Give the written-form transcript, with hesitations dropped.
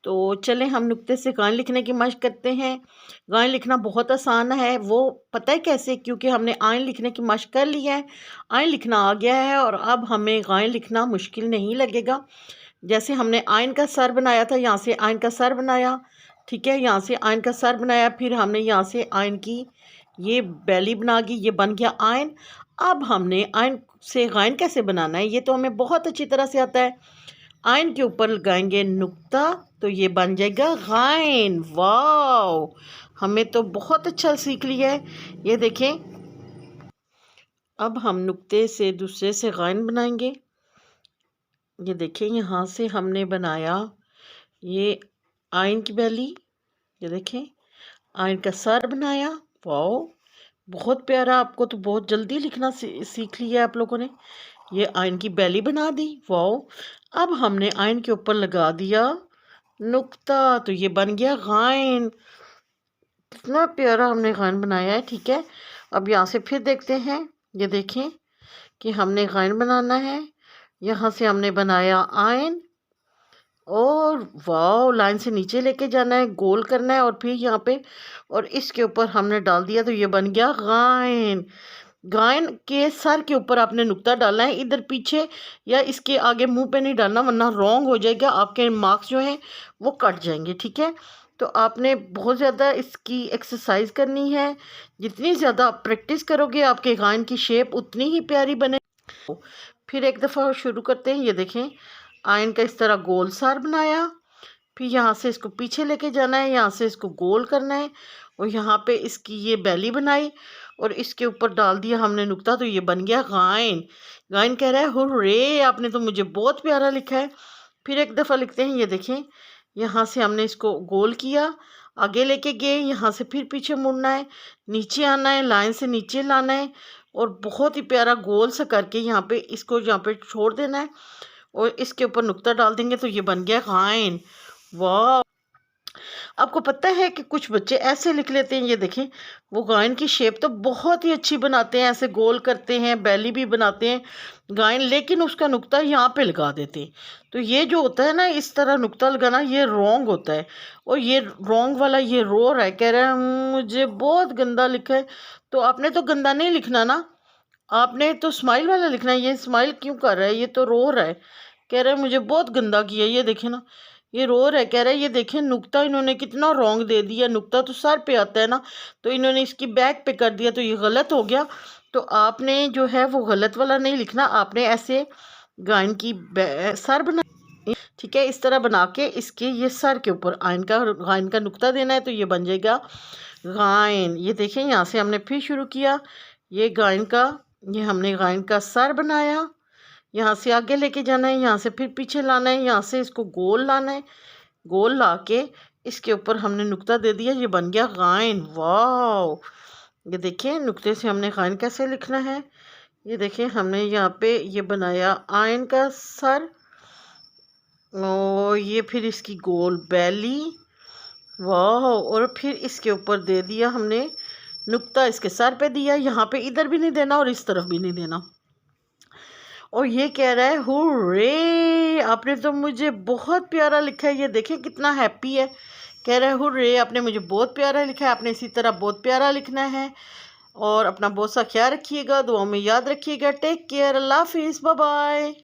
तो चलें हम नुक्ते से गान लिखने की मशक करते हैं। गान लिखना बहुत आसान है, वो पता है कैसे, क्योंकि हमने आइन लिखने की मशक कर ली है। आइन लिखना आ गया है और अब हमें गान लिखना मुश्किल नहीं लगेगा। जैसे हमने आइन का सर बनाया था, यहाँ से आइन का सर बनाया, ठीक है, यहाँ से आइन का सर बनाया, फिर हमने यहाँ से आइन की ये बैली बना दी, ये बन गया आइन। अब हमने आइन से गाइन कैसे बनाना है ये तो हमें बहुत अच्छी तरह से आता है। आइन के ऊपर लगाएंगे नुक्ता तो ये बन जाएगा गाइन। वाओ, हमें तो बहुत अच्छा सीख लिया है। ये देखें, अब हम नुक्ते से दूसरे से गाइन बनाएंगे। ये देखें, यहाँ से हमने बनाया ये आइन की बैली, ये देखें आइन का सर बनाया। वाओ, बहुत प्यारा। आपको तो बहुत जल्दी लिखना सीख लिया आप लोगों ने। ये आइन की बैली बना दी। वाओ, अब हमने आइन के ऊपर लगा दिया नुक्ता तो ये बन गया गाइन। कितना प्यारा हमने गाइन बनाया है, ठीक है। अब यहाँ से फिर देखते हैं। ये देखें कि हमने गाइन बनाना है। यहाँ से हमने बनाया आइन और वाओ, लाइन से नीचे लेके जाना है, गोल करना है और फिर यहाँ पे और इसके ऊपर हमने डाल दिया तो ये बन गया गाइन। गायन के सर के ऊपर आपने नुक्ता डालना है, इधर पीछे या इसके आगे मुंह पे नहीं डालना, वरना रॉन्ग हो जाएगा, आपके मार्क्स जो हैं वो कट जाएंगे, ठीक है। तो आपने बहुत ज़्यादा इसकी एक्सरसाइज करनी है। जितनी ज़्यादा आप प्रैक्टिस करोगे आपके गायन की शेप उतनी ही प्यारी बने। फिर एक दफ़ा शुरू करते हैं। ये देखें, आयन का इस तरह गोल सर बनाया, फिर यहाँ से इसको पीछे लेके जाना है, यहाँ से इसको गोल करना है और यहाँ पे इसकी ये बैली बनाई और इसके ऊपर डाल दिया हमने नुक्ता तो ये बन गया गाइन। गाइन कह रहा है हुर्रे, आपने तो मुझे बहुत प्यारा लिखा है। फिर एक दफ़ा लिखते हैं। ये देखें, यहाँ से हमने इसको गोल किया, आगे लेके गए, यहाँ से फिर पीछे मुड़ना है, नीचे आना है, लाइन से नीचे लाना है और बहुत ही प्यारा गोल सा करके यहाँ पे इसको यहाँ पे छोड़ देना है और इसके ऊपर नुक्ता डाल देंगे तो ये बन गया गाइन। वाह, आपको पता है कि कुछ बच्चे ऐसे लिख लेते हैं। ये देखें, वो गायन की शेप तो बहुत ही अच्छी बनाते हैं, ऐसे गोल करते हैं, बैली भी बनाते हैं गायन, लेकिन उसका नुक्ता यहाँ पे लगा देते हैं। तो ये जो होता है ना, इस तरह नुक्ता लगाना, ये रॉन्ग होता है। और ये रॉन्ग वाला ये रो रहा है, कह रहा है मुझे बहुत गंदा लिखा है। तो आपने तो गंदा नहीं लिखना ना, आपने तो स्माइल वाला लिखना है। ये स्माइल क्यों कर रहा है, ये तो रो रहा है, कह रहा है मुझे बहुत गंदा किया। ये देखे ना, ये रो रहा है, कह रहा है ये देखें नुक्ता इन्होंने कितना रॉन्ग दे दिया। नुक्ता तो सर पे आता है ना, तो इन्होंने इसकी बैक पे कर दिया तो ये गलत हो गया। तो आपने जो है वो गलत वाला नहीं लिखना, आपने ऐसे गायन की सर बना, ठीक है, इस तरह बना के इसके ये सर के ऊपर आयन का गायन का नुक्ता देना है तो ये बन जाएगा गायन। ये देखें, यहाँ से हमने फिर शुरू किया। ये गायन का, ये हमने गायन का सर बनाया, यहाँ से आगे लेके जाना है, यहाँ से फिर पीछे लाना है, यहाँ से इसको गोल लाना है, गोल ला के इसके ऊपर हमने नुक्ता दे दिया, ये बन गया गायन। वाह, ये देखिए नुक्ते से हमने गायन कैसे लिखना है। ये देखिए, हमने यहाँ पे ये बनाया आयन का सर और ये फिर इसकी गोल बैली। वाह, और फिर इसके ऊपर दे दिया हमने नुक्ता, इसके सर पे दिया, यहाँ पे इधर भी नहीं देना और इस तरफ भी नहीं देना। और ये कह रहा है हुर्रे, आपने तो मुझे बहुत प्यारा लिखा है। ये देखें कितना हैप्पी है, कह रहा है हुर्रे, आपने मुझे बहुत प्यारा लिखा है। आपने इसी तरह बहुत प्यारा लिखना है और अपना बहुत सा ख्याल रखिएगा, दुआ में याद रखिएगा। टेक केयर, अल्लाह हाफिज़, बाय बाय।